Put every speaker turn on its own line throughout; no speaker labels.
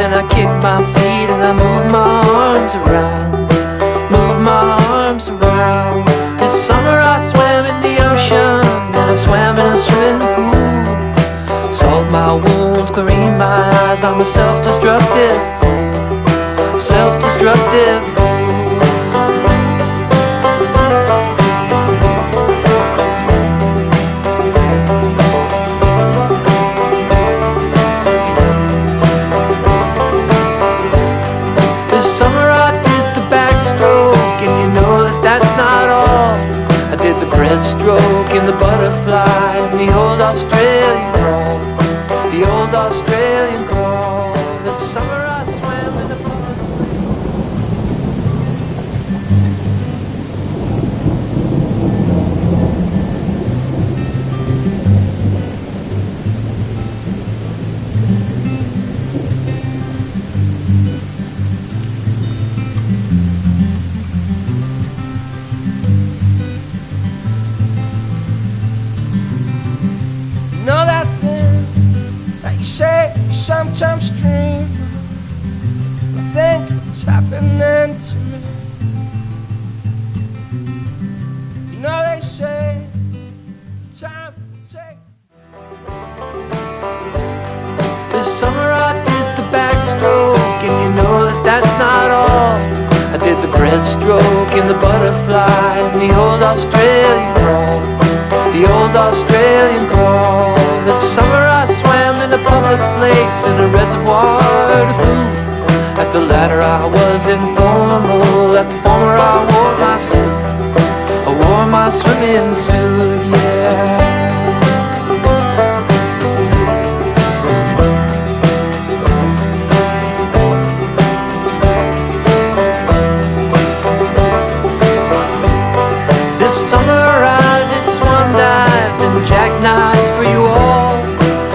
and I kick my feet and I move my arms around, move my arms around. This summer I swam in the ocean and I swam in a swimming pool. Salt my wounds, clean my eyes, I'm a self-destructive fool, self-destructive fool. This summer I did the backstroke, and you know that that's not all. I did the breaststroke and the butterfly and the old Australian crawl, the old Australian crawl. This summer I swam in the
know that thing that you say you sometimes dream of. I think it's happening to me. You know they say time will take.
This summer I did the backstroke, and you know that that's not all. I did the breaststroke and the butterfly and the old Australian crawl, the old Australian crawl. This summer I swam in a public place in a reservoir to boot. At the latter I was informal, at the former I wore my suit. I wore my swimming suit, yeah. This summer I did swan dives and jackknives for you all.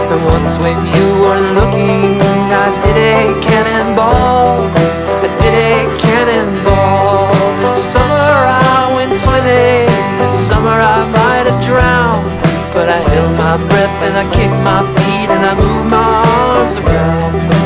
And once when you weren't looking, I did a cannonball, I did a cannonball. This summer I went swimming, this summer I might have drowned, but I held my breath and I kicked my feet and I moved my arms around.